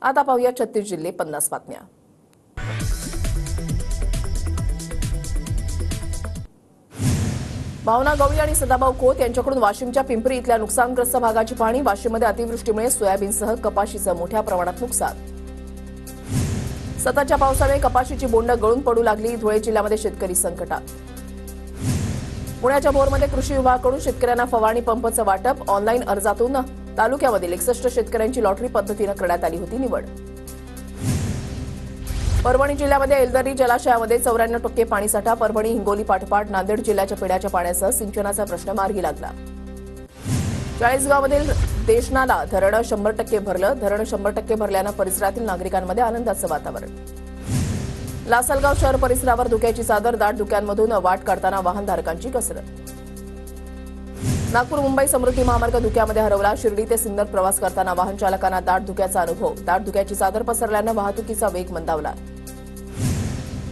आता पाहूया 36 जिल्हे 50 बातम्या। भावना गवळी आणि सदाभाऊ खोत यांच्याकडून वाशिमच्या पिंपरी इथल्या नुकसानग्रस्त भागाची पाहणी। वाशिममध्ये अतिवृष्टीमुळे सोयाबीनसह कपाशीचं मोठ्या प्रमाणात नुकसान। सततच्या पावसामुळे कपाशीची बोंड गळून पडू लागली। धुळे जिल्ह्यामध्ये शेतकरी संकटात। पुण्याच्या भोरमध्ये कृषी विभागाकडून शेतकऱ्यांना फवारणी पंपचं वाटप। ऑनलाईन अर्जातून तालुक्यामधील 61 शेतकऱ्यांची लॉटरी पद्धतीने करण्यात आली होती निवड। परभणी जिल्ह्यामध्ये एलदरी जलाशयामध्ये 94% पाणीसाठा। परभणी हिंगोली पाठोपाठ नांदेड जिल्ह्याच्या पिण्याच्या पाण्यासह सिंचनाचा प्रश्न मार्गी लागला। चाळीसगावमधील देशनाला धरण 100% भरलं। धरण 100% भरल्यानं परिसरातील नागरिकांमध्ये आनंदाचं वातावरण। लासलगाव शहर परिसरावर धुक्याची चादर। दाट धुक्यांमधून वाट काढताना वाहनधारकांची कसरत। नागपूर मुंबई समृद्धी महामार्ग धुक्यामध्ये हरवला। शिर्डी ते सिन्नर प्रवास करताना वाहन चालकांना दाट धुक्याचा अनुभव। दाट धुक्याची चादर पसरल्यानं वाहतुकीचा वेग मंदावला।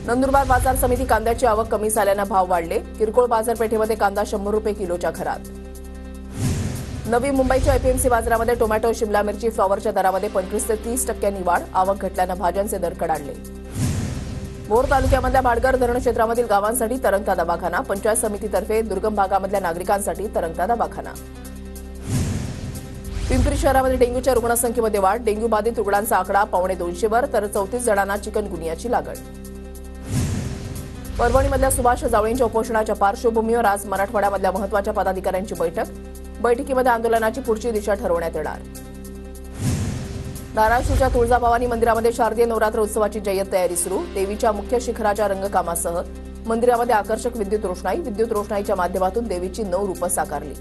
नंदुरबार बाजार समिती कांद्याची आवक कमी झाल्यानं भाव वाढले। किरकोळ बाजारपेठेमध्ये कांदा 100 रुपये किलोच्या घरात। नवी मुंबईच्या एपीएमसी बाजारामध्ये टोमॅटो, शिमला मिरची, फ्लॉवरच्या दरामध्ये 25 ते 30% वाढ। आवक घटल्यानं भाज्यांचे दर कडाडले। भोर तालुक्यामधल्या भाडगर धरण क्षेत्रामधील गावांसाठी तरंगता दवाखाना। पंचायत समितीतर्फे दुर्गम भागामधल्या नागरिकांसाठी तरंगता दवाखाना। पिंपरी शहरामध्ये डेंग्यूच्या रुग्णसंख्येमध्ये वाढ। डेंग्यू बाधित रुग्णांचा आकडा 250 वर तर 34 जणांना चिकनगुनियाची लागण। परभणीमधल्या सुभाष जावळेंच्या उपोषणाच्या पार्श्वभूमीवर आज मराठवाड्यामधल्या महत्त्वाच्या पदाधिकाऱ्यांची बैठक। बैठकीमध्ये आंदोलनाची पुढची दिशा ठरवण्यात येणार। धाराशिवच्या तुळजाभवानी मंदिरामध्ये शारदीय नवरात्र उत्सवाची जय्यत तयारी सुरू। देवीच्या मुख्य शिखराच्या रंगकामासह मंदिरामध्ये आकर्षक विद्युत रोषणाई। विद्युत रोषणाईच्या माध्यमातून देवीची 9 रूपं साकारली।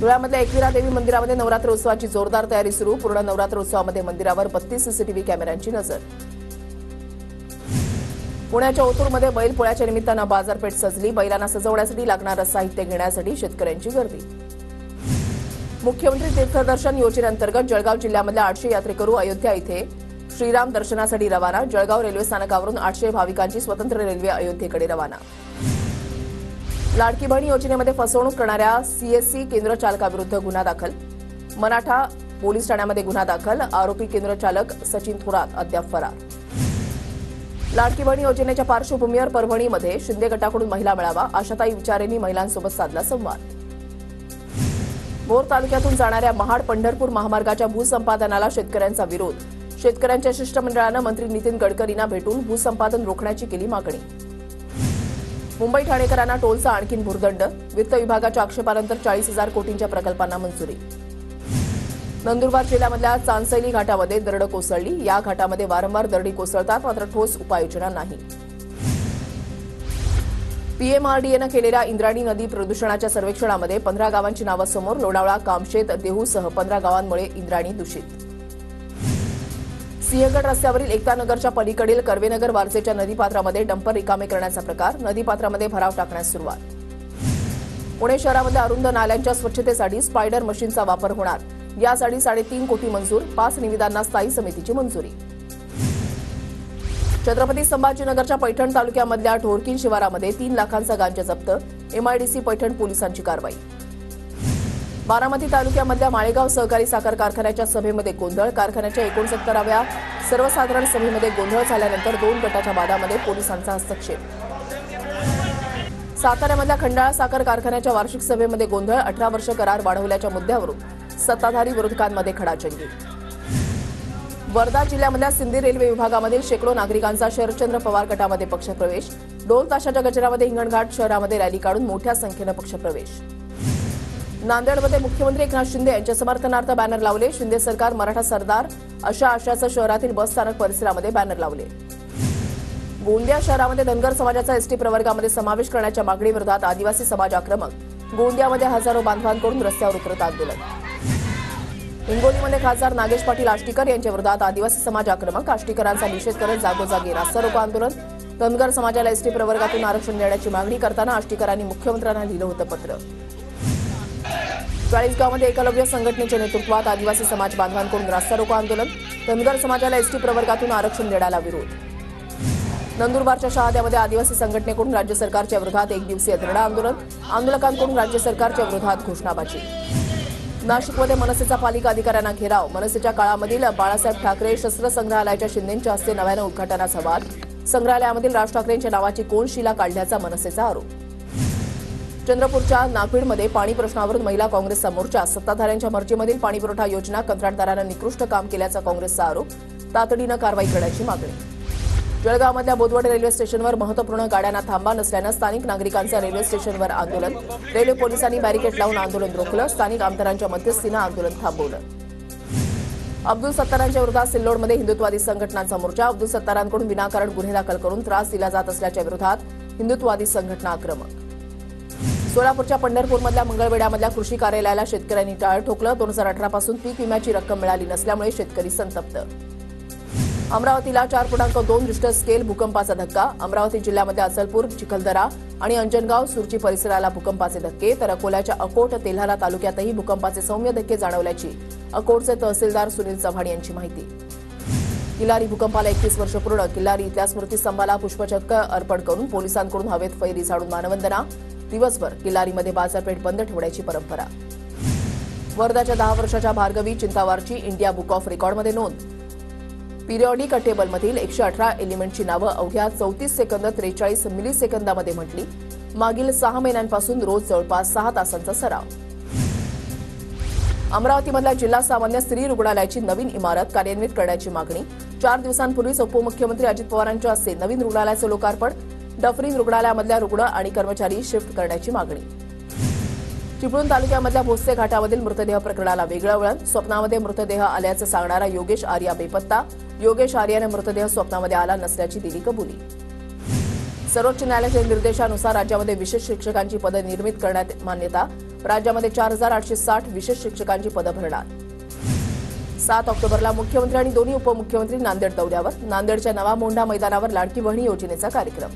धुळ्यामधल्या एकविरा देवी मंदिरामध्ये नवरात्र उत्सवाची जोरदार तयारी सुरू। पूर्ण नवरात्र उत्सवामध्ये मंदिरावर 32 सीसीटीव्ही कॅमेऱ्यांची नजर। पुण्याच्या ओतूरमध्ये बैलपोळ्याच्या निमित्तानं बाजारपेठ सजली। बैलांना सजवण्यासाठी लागणारं साहित्य घेण्यासाठी शेतकऱ्यांची गर्दी। मुख्यमंत्री तीर्थदर्शन योजनेअंतर्गत जळगाव जिल्ह्यामधल्या 800 यात्रेकरू अयोध्या इथे श्रीराम दर्शनासाठी रवाना। जळगाव रेल्वे स्थानकावरून 800 भाविकांची स्वतंत्र रेल्वे अयोध्येकडे रवाना। लाडकी बहीण योजनेमध्ये फसवणूक करणाऱ्या सीएससी केंद्र चालकाविरुद्ध गुन्हा दाखल। मराठा पोलीस ठाण्यामध्ये गुन्हा दाखल। आरोपी केंद्र चालक सचिन थोरात अद्याप फरार। लाडकी बहीण योजनेच्या पार्श्वभूमीवर परभणीमध्ये शिंदे गटाकडून महिला मेळावा। आशाताई विचारेंनी महिलांसोबत साधला संवाद। भोर तालुक्यातून जाणाऱ्या महाड पंढरपूर महामार्गाच्या भूसंपादनाला शेतकऱ्यांचा विरोध। शेतकऱ्यांच्या शिष्टमंडळानं मंत्री नितीन गडकरींना भेटून भूसंपादन रोखण्याची केली मागणी। मुंबई ठाणेकरांना टोलचा आणखी भुर्दंड। वित्त विभागाच्या आक्षेपानंतर 40,000 कोटींच्या प्रकल्पांना मंजुरी। नंदुरबार जिल्ह्यामधल्या चांसैली घाटामध्ये दरड कोसळली। या घाटामध्ये वारंवार दरडी कोसळतात मात्र ठोस उपाययोजना नाही। पीएमआरडीएनं केलेल्या इंद्रायणी नदी प्रदूषणाच्या सर्वेक्षणामध्ये 15 गावांची नावं समोर। लोणावळा, कामशेत, देहूसह 15 गावांमुळे इंद्रायणी दूषित। सिंहगड रस्त्यावरील एकता नगरच्या पलीकडील कर्वेनगर वारजेच्या नदीपात्रामध्ये डंपर रिकामे करण्याचा प्रकार। नदीपात्रामध्ये भराव टाकण्यास सुरुवात। पुणे शहरामध्ये अरुंद नाल्यांच्या स्वच्छतेसाठी स्पायडर मशीनचा वापर होणार। यासाठी 3.5 कोटी मंजूर। 5 निविदांना स्थायी समितीची मंजुरी। छत्रपती संभाजीनगरच्या पैठण तालुक्यामधल्या ढोरकीन शिवारामध्ये 3 लाखांचा गांजा जप्त। एमआयडीसी पैठण पोलिसांची कारवाई। बारामती तालुक्यामधल्या माळेगाव सहकारी साखर कारखान्याच्या सभेमध्ये गोंधळ। कारखान्याच्या 69व्या सर्वसाधारण सभेमध्ये गोंधळ झाल्यानंतर 2 गटाच्या वादामध्ये पोलिसांचा हस्तक्षेप। साताऱ्यामधल्या खंडाळा साखर कारखान्याच्या वार्षिक सभेमध्ये गोंधळ। 18 वर्ष करार वाढवल्याच्या मुद्द्यावरून सत्ताधारी विरोधकांमध्ये खडाजंगी। वर्धा जिल्ह्यामधल्या सिंधी रेल्वे विभागामधील शेकडो नागरिकांचा शरदचंद्र पवार गटामध्ये पक्षप्रवेश। ढोल ताशाच्या गजरामध्ये हिंगणघाट शहरामध्ये रॅली काढून मोठ्या संख्येनं पक्षप्रवेश। नांदेडमध्ये मुख्यमंत्री एकनाथ शिंदे यांच्या समर्थनार्थ बॅनर लावले। शिंदे सरकार मराठा सरदार अशा आशयाचं शहरातील बस स्थानक परिसरामध्ये बॅनर लावले। गोंदिया शहरामध्ये धनगर समाजाचा एसटी प्रवर्गामध्ये समावेश करण्याच्या मागणीविरोधात आदिवासी समाज आक्रमक। गोंदियामध्ये हजारो बांधवांकडून रस्त्यावर उतरत आंदोलन। हिंगोलीमध्ये खासदार नागेश पाटील आष्टीकर यांच्या विरोधात आदिवासी समाज आक्रमक। आष्टीकरांचा निषेध करत जागोजागी रास्ता रोको आंदोलन। धनगर समाजाला एसटी प्रवर्गातून आरक्षण देण्याची मागणी करताना आष्टीकरांनी मुख्यमंत्र्यांना लिहिलं होतं पत्र। चाळीसगावमध्ये एकलव्य संघटनेच्या नेतृत्वात आदिवासी समाज बांधवांकडून रास्ता रोको आंदोलन। धनगर समाजाला एसटी प्रवर्गातून आरक्षण देण्याला विरोध। नंदुरबारच्या शहाद्यामध्ये आदिवासी संघटनेकडून राज्य सरकारच्या विरोधात 1 दिवसीय धरणं आंदोलन। आंदोलकांकडून राज्य सरकारच्या विरोधात घोषणाबाजी। नाशिकमध्ये मनसेचा पालिका अधिकाऱ्यांना घेराव. मनसेच्या काळामधील बाळासाहेब ठाकरे शस्त्र संग्रहालयाच्या शिंदेंच्या हस्ते नव्यानं उद्घाटनाचा वाद. संग्रहालयामधील राज ठाकरेंच्या नावाची कोनशिला काढल्याचा मनसेचा आरोप. चंद्रपूरच्या नागभीडमध्ये पाणी प्रश्नावरून महिला काँग्रेसचा मोर्चा. सत्ताधाऱ्यांच्या मर्जीमधील पाणीपुरवठा योजना कंत्राटदारांना निकृष्ट काम केल्याचा काँग्रेसचा आरोप. तातडीनं कारवाई करण्याची मागणी. जळगावमधल्या बोदवड रेल्वे स्टेशनवर महत्त्वपूर्ण गाड्यांना थांबा नसल्यानं स्थानिक नागरिकांचं रेल्वे स्टेशनवर आंदोलन. रेल्वे पोलिसांनी बॅरिकेड लावून आंदोलन रोखलं. स्थानिक आमदारांच्या मध्यस्थीनं आंदोलन थांबवलं. अब्दुल सत्तारांच्या विरोधात सिल्लोडमध्ये हिंदुत्ववादी संघटनांचा मोर्चा. अब्दुल सत्तारांकडून विनाकारण गुन्हे दाखल करून त्रास दिला जात असल्याच्या विरोधात हिंदुत्ववादी संघटना आक्रमक. सोलापूरच्या पंढरपूरमधल्या मंगळवेढ्यामधल्या कृषी कार्यालयाला शेतकऱ्यांनी टाळं ठोकलं. 2018 पासून पीक विम्याची रक्कम मिळाली नसल्यामुळे शेतकरी संतप्त. अमरावतीला 4.2 रिश्टर स्केल भूकंपाचा धक्का. अमरावती जिल्ह्यामध्ये अचलपूर, चिखलदरा आणि अंजनगाव, सुरची परिसराला भूकंपाचे धक्के, तर अकोल्याच्या अकोट, तेल्हारा तालुक्यातही भूकंपाचे सौम्य धक्के जाणवल्याची अकोटचे तहसीलदार सुनील चव्हाण यांची माहिती. किल्लारी भूकंपाला 31 वर्ष पूर्ण. किल्लारी इथल्या स्मृतीस्तंभाला पुष्पचक्र अर्पण करून पोलिसांकडून हवेत फैरी झाडून मानवंदना. दिवसभर किल्लारीमध्ये बाजारपेठ बंद ठेवण्याची परंपरा. वर्ध्याच्या 10 वर्षाच्या भार्गवी चिंतावारची इंडिया बुक ऑफ रेकॉर्डमध्ये नोंद. पिरियॉडिक टेबलमधील 118 एलिमेंटची नावं अवघ्या 34 सेकंद 43 मिलीसेकंदामध्ये म्हटली. मागील 6 महिन्यांपासून रोज जवळपास 6 तासांचा सराव. अमरावतीमधल्या जिल्हा सामान्य स्त्री रुग्णालयाची नवीन इमारत कार्यान्वित करण्याची मागणी. 4 दिवसांपूर्वीच उपमुख्यमंत्री अजित पवारांच्या हस्ते नवीन रुग्णालयाचं लोकार्पण. डफरीन रुग्णालयामधल्या रुग्ण आणि कर्मचारी शिफ्ट करण्याची मागणी. चिपळूण तालुक्यामधल्या भोसले घाटामधील मृतदेह प्रकरणाला वेगळं वळण. स्वप्नामध्ये मृतदेह आल्याचं सांगणारा योगेश आर्या बेपत्ता. योगेश आर्याने मृतदेह स्वप्नामध्ये आला नसल्याची दिली कबुली. सर्वोच्च न्यायालयाच्या निर्देशानुसार राज्यामध्ये विशेष शिक्षकांची पदं निर्मित करण्यात मान्यता. राज्यामध्ये 4,860 विशेष शिक्षकांची पदं भरणार. 7 ऑक्टोबरला मुख्यमंत्री आणि दोन्ही उपमुख्यमंत्री नांदेड दौऱ्यावर. नांदेडच्या नवा मोंढा मैदानावर लाडकी बहिणी योजनेचा कार्यक्रम.